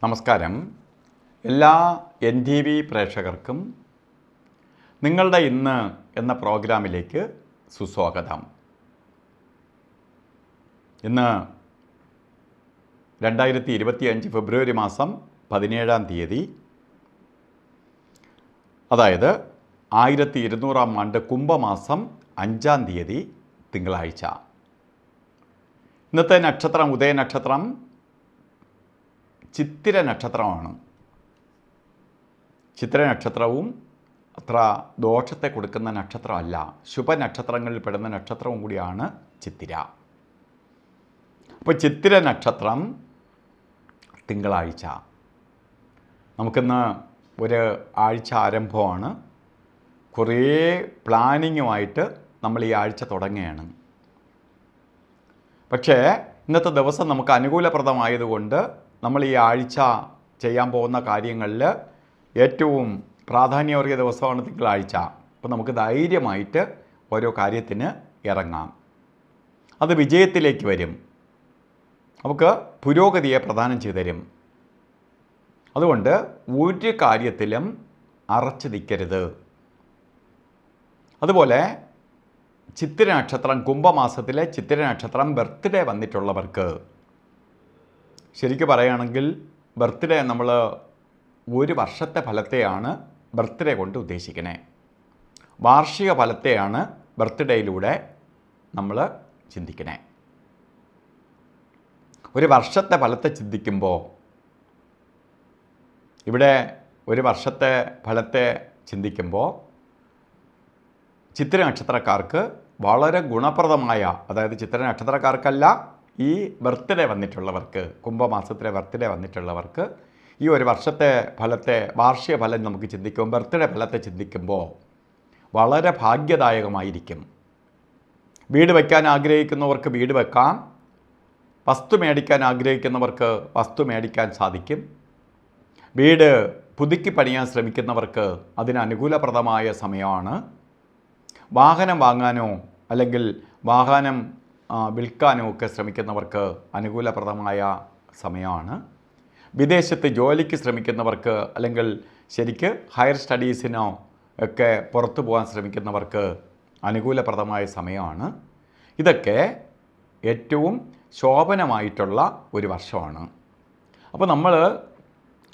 നമസ്കാരം. എല്ലാ NTV പ്രേക്ഷകർക്കും നിങ്ങളുടെ ഇന്ന് എന്ന പ്രോഗ്രാമിലേക്ക് സുസ്വാഗതം. ഇന്ന് 2025 ഫെബ്രുവരി മാസം 17-ാം തീയതി, അതായത് 1200-ാം ആണ്ട് കുംഭമാസം 5-ാം തീയതി തിങ്കളാഴ്ച. ഇന്നത്തെ നക്ഷത്രം ഉദയനക്ഷത്രം ചിത്തിര നക്ഷത്രമാണ്. ചിത്തിര നക്ഷത്രവും അത്ര ദോഷത്തെ കൊടുക്കുന്ന നക്ഷത്രമല്ല, ശുഭനക്ഷത്രങ്ങളിൽ പെടുന്ന നക്ഷത്രവും കൂടിയാണ് ചിത്തിര. അപ്പോൾ ചിത്തിര നക്ഷത്രം തിങ്കളാഴ്ച. നമുക്കിന്ന് ഒരു ആഴ്ച ആരംഭമാണ്. കുറേ പ്ലാനിങ്ങുമായിട്ട് നമ്മൾ ഈ ആഴ്ച തുടങ്ങുകയാണ്. പക്ഷേ ഇന്നത്തെ ദിവസം നമുക്ക് അനുകൂലപ്രദമായതുകൊണ്ട് നമ്മൾ ഈ ആഴ്ച ചെയ്യാൻ പോകുന്ന കാര്യങ്ങളിൽ ഏറ്റവും പ്രാധാന്യമേറിയ ദിവസമാണ് തിങ്കളാഴ്ച. അപ്പോൾ നമുക്ക് ധൈര്യമായിട്ട് ഓരോ കാര്യത്തിന് ഇറങ്ങാം. അത് വിജയത്തിലേക്ക് വരും, നമുക്ക് പുരോഗതിയെ പ്രദാനം ചെയ്തു തരും. അതുകൊണ്ട് ഒരു കാര്യത്തിലും അറച്ചു നിൽക്കരുത്. അതുപോലെ ചിത്തിര നക്ഷത്രം, കുംഭമാസത്തിലെ ചിത്തിര നക്ഷത്രം ബർത്ത്ഡേ വന്നിട്ടുള്ളവർക്ക്, ശരിക്കും പറയുകയാണെങ്കിൽ ബർത്ത്ഡേ നമ്മൾ ഒരു വർഷത്തെ ഫലത്തെയാണ് ബർത്ത്ഡേ കൊണ്ട് ഉദ്ദേശിക്കണേ. വാർഷിക ഫലത്തെയാണ് ബർത്ത്ഡേയിലൂടെ നമ്മൾ ചിന്തിക്കണേ. ഒരു വർഷത്തെ ഫലത്തെ ചിന്തിക്കുമ്പോൾ ഇവിടെ ഒരു വർഷത്തെ ഫലത്തെ ചിന്തിക്കുമ്പോൾ ചിത്തിര നക്ഷത്രക്കാർക്ക് വളരെ ഗുണപ്രദമായ, അതായത് ചിത്തിര നക്ഷത്രക്കാർക്കല്ല, ഈ ബർത്ത്ഡേ വന്നിട്ടുള്ളവർക്ക്, കുംഭമാസത്തിലെ ബർത്ത്ഡേ വന്നിട്ടുള്ളവർക്ക് ഈ ഒരു വർഷത്തെ ഫലത്തെ, വാർഷിക ഫലം നമുക്ക് ചിന്തിക്കുമ്പോൾ, ബർത്ത്ഡേ ഫലത്തെ ചിന്തിക്കുമ്പോൾ വളരെ ഭാഗ്യദായകമായിരിക്കും. വീട് വയ്ക്കാൻ ആഗ്രഹിക്കുന്നവർക്ക് വീട് വെക്കാം, വസ്തു മേടിക്കാൻ ആഗ്രഹിക്കുന്നവർക്ക് വസ്തു മേടിക്കാൻ സാധിക്കും. വീട് പുതുക്കി പണിയാൻ ശ്രമിക്കുന്നവർക്ക് അതിന് അനുകൂലപ്രദമായ സമയമാണ്. വാഹനം വാങ്ങാനോ അല്ലെങ്കിൽ വാഹനം വിൽക്കാനോ ഒക്കെ ശ്രമിക്കുന്നവർക്ക് അനുകൂലപ്രദമായ സമയമാണ്. വിദേശത്ത് ജോലിക്ക് ശ്രമിക്കുന്നവർക്ക് അല്ലെങ്കിൽ ശരിക്ക് ഹയർ സ്റ്റഡീസിനോ ഒക്കെ പുറത്തു പോകാൻ ശ്രമിക്കുന്നവർക്ക് അനുകൂലപ്രദമായ സമയമാണ്. ഇതൊക്കെ ഏറ്റവും ശോഭനമായിട്ടുള്ള ഒരു വർഷമാണ്. അപ്പോൾ നമ്മൾ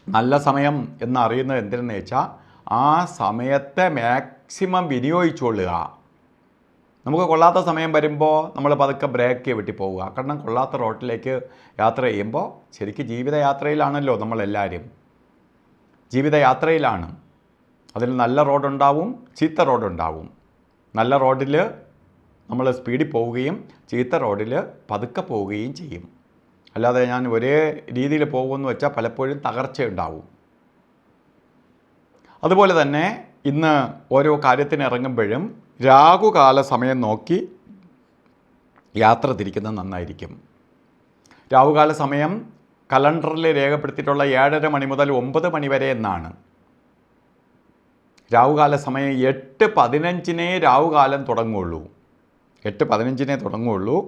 നല്ല സമയം എന്നറിയുന്നത് എന്തിനെന്ന് വെച്ചാൽ ആ സമയത്തെ മാക്സിമം വിനിയോഗിച്ചുകൊള്ളുക. നമുക്ക് കൊള്ളാത്ത സമയം വരുമ്പോൾ നമ്മൾ പതുക്കെ ബ്രേക്ക് വെട്ടി പോവുക. കാരണം കൊള്ളാത്ത റോട്ടിലേക്ക് യാത്ര ചെയ്യുമ്പോൾ ശരിക്കും ജീവിതയാത്രയിലാണല്ലോ നമ്മളെല്ലാവരും. ജീവിതയാത്രയിലാണ്. അതിൽ നല്ല റോഡുണ്ടാവും, ചീത്ത റോഡുണ്ടാവും. നല്ല റോഡിൽ നമ്മൾ സ്പീഡിൽ പോവുകയും ചീത്ത റോഡിൽ പതുക്കെ പോവുകയും ചെയ്യും. അല്ലാതെ ഞാൻ ഒരേ രീതിയിൽ പോകുമെന്ന് വെച്ചാൽ പലപ്പോഴും തകർച്ചയുണ്ടാവും. അതുപോലെ തന്നെ ഇന്ന് ഓരോ കാര്യത്തിന് ഇറങ്ങുമ്പോഴും രാഹുകാല സമയം നോക്കി യാത്ര തിരിക്കുന്നത് നന്നായിരിക്കും. രാഹുകാല സമയം കലണ്ടറിൽ രേഖപ്പെടുത്തിയിട്ടുള്ള 7:30 മണി മുതൽ 9 മണി വരെ എന്നാണ്. രാഹുകാല സമയം 8:15 രാഹുകാലം തുടങ്ങുകയുള്ളൂ. 8:15 തുടങ്ങുകയുള്ളൂ.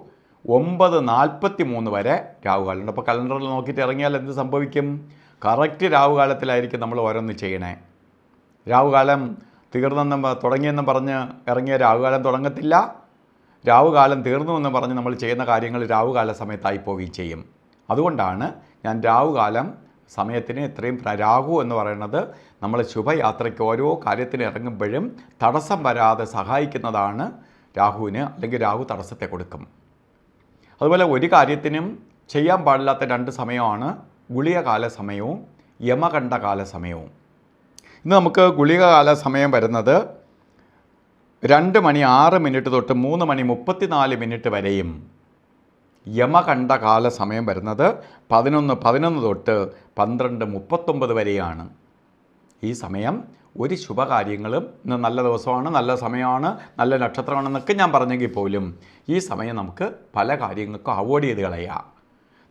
9:43 വരെ രാഹുകാലമുണ്ട്. അപ്പോൾ കലണ്ടറിൽ നോക്കിയിട്ട് ഇറങ്ങിയാൽ എന്ത് സംഭവിക്കും? കറക്റ്റ് രാഹുകാലത്തിലായിരിക്കും നമ്മൾ ഓരോന്ന് ചെയ്യണേ. രാഹുകാലം തീർന്നെന്നും തുടങ്ങിയെന്നും പറഞ്ഞ് ഇറങ്ങിയ രാഹുകാലം തുടങ്ങത്തില്ല. രാഹുകാലം തീർന്നു എന്ന് പറഞ്ഞ് നമ്മൾ ചെയ്യുന്ന കാര്യങ്ങൾ രാഹുകാല സമയത്തായി പോവുകയും ചെയ്യും. അതുകൊണ്ടാണ് ഞാൻ രാഹുകാലം സമയത്തിന് ഇത്രയും, രാഹു എന്ന് പറയുന്നത് നമ്മൾ ശുഭയാത്രയ്ക്ക് ഓരോ കാര്യത്തിന് ഇറങ്ങുമ്പോഴും തടസ്സം വരാതെ സഹായിക്കുന്നതാണ് രാഹുവിന്. അല്ലെങ്കിൽ രാഹു തടസ്സത്തെ കൊടുക്കും. അതുപോലെ ഒരു കാര്യത്തിനും ചെയ്യാൻ പാടില്ലാത്ത 2 സമയമാണ് ഗുളികകാല സമയവും യമകണ്ഠകാല സമയവും. ഇന്ന് നമുക്ക് ഗുളികകാല സമയം വരുന്നത് 2:06 തൊട്ട് 3:34 വരെയും, യമകണ്ഠകാല സമയം വരുന്നത് 11:11 തൊട്ട് 12:39 വരെയാണ്. ഈ സമയം ഒരു ശുഭകാര്യങ്ങളും, ഇന്ന് നല്ല ദിവസമാണ്, നല്ല സമയമാണ്, നല്ല നക്ഷത്രമാണെന്നൊക്കെ ഞാൻ പറഞ്ഞെങ്കിൽ പോലും ഈ സമയം നമുക്ക് പല കാര്യങ്ങൾക്കും അവോയ്ഡ് ചെയ്ത് കളയുക.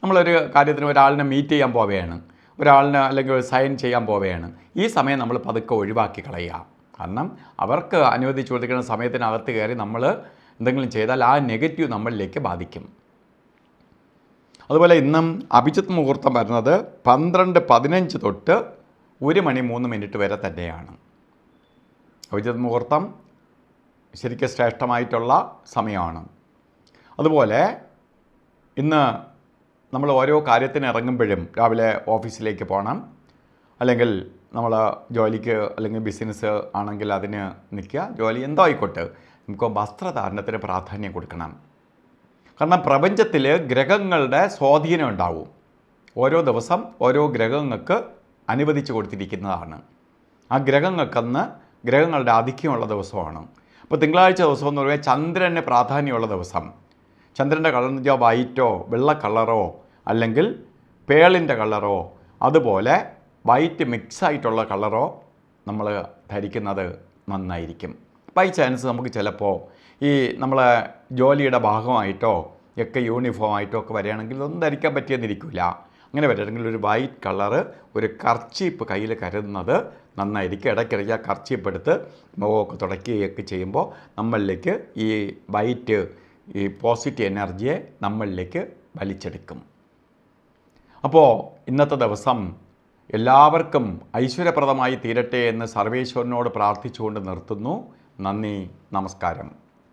നമ്മളൊരു കാര്യത്തിന് ഒരാളിനെ മീറ്റ് ചെയ്യാൻ പോവുകയാണ്, ഒരാളിന് അല്ലെങ്കിൽ സൈൻ ചെയ്യാൻ പോവുകയാണ്. ഈ സമയം നമ്മൾ പതുക്കെ ഒഴിവാക്കി കളയുക. കാരണം അവർക്ക് അനുവദിച്ചു കൊടുക്കുന്ന സമയത്തിനകത്ത് കയറി നമ്മൾ എന്തെങ്കിലും ചെയ്താൽ ആ നെഗറ്റീവ് നമ്മളിലേക്ക് ബാധിക്കും. അതുപോലെ ഇന്നും അഭിജിത്ത് മുഹൂർത്തം വരുന്നത് 12:15 തൊട്ട് 1:03 വരെ തന്നെയാണ്. അഭിജിത്ത് മുഹൂർത്തം ശരിക്കും ശ്രേഷ്ഠമായിട്ടുള്ള സമയമാണ്. അതുപോലെ ഇന്ന് നമ്മൾ ഓരോ കാര്യത്തിന് ഇറങ്ങുമ്പോഴും രാവിലെ ഓഫീസിലേക്ക് പോകണം, അല്ലെങ്കിൽ നമ്മൾ ജോലിക്ക് അല്ലെങ്കിൽ ബിസിനസ് ആണെങ്കിൽ അതിന് നിൽക്കുക, ജോലി എന്തോ ആയിക്കോട്ടെ, നമുക്ക് വസ്ത്രധാരണത്തിന് പ്രാധാന്യം കൊടുക്കണം. കാരണം പ്രപഞ്ചത്തിൽ ഗ്രഹങ്ങളുടെ സ്വാധീനം ഉണ്ടാവും. ഓരോ ദിവസം ഓരോ ഗ്രഹങ്ങൾക്ക് അനുവദിച്ച് കൊടുത്തിരിക്കുന്നതാണ്. ആ ഗ്രഹങ്ങളുടെ ആധിക്യമുള്ള ദിവസമാണ്. അപ്പോൾ തിങ്കളാഴ്ച ദിവസം എന്ന് പറയുമ്പോൾ ചന്ദ്രന് പ്രാധാന്യമുള്ള ദിവസം. ചന്ദ്രൻ്റെ കളർ എന്ന് വെച്ചാൽ വൈറ്റോ വെള്ള കളറോ അല്ലെങ്കിൽ പേളിൻ്റെ കളറോ അതുപോലെ വൈറ്റ് മിക്സായിട്ടുള്ള കളറോ നമ്മൾ ധരിക്കുന്നത് നന്നായിരിക്കും. ബൈ ചാൻസ് നമുക്ക് ചിലപ്പോൾ ഈ നമ്മളെ ജോലിയുടെ ഭാഗമായിട്ടോ ഒക്കെ യൂണിഫോമായിട്ടോ ഒക്കെ വരികയാണെങ്കിൽ ഒന്നും ധരിക്കാൻ പറ്റിയെന്നിരിക്കില്ല. അങ്ങനെ വരികയാണെങ്കിൽ ഒരു വൈറ്റ് കളറ് ഒരു കർച്ചീപ്പ് കയ്യിൽ കരുതുന്നത് നന്നായിരിക്കും. ഇടയ്ക്കിടയ്ക്ക് ആ കർച്ചീപ്പ് എടുത്ത് മുഖമൊക്കെ തുടയ്ക്കുകയൊക്കെ ചെയ്യുമ്പോൾ നമ്മളിലേക്ക് ഈ വൈറ്റ് ഈ പോസിറ്റീവ് എനർജിയെ നമ്മളിലേക്ക് വലിച്ചെടുക്കും. അപ്പോൾ ഇന്നത്തെ ദിവസം എല്ലാവർക്കും ഐശ്വര്യപ്രദമായി തീരട്ടെ എന്ന് സർവേശ്വരനോട് പ്രാർത്ഥിച്ചുകൊണ്ട് നിർത്തുന്നു. നന്ദി, നമസ്കാരം.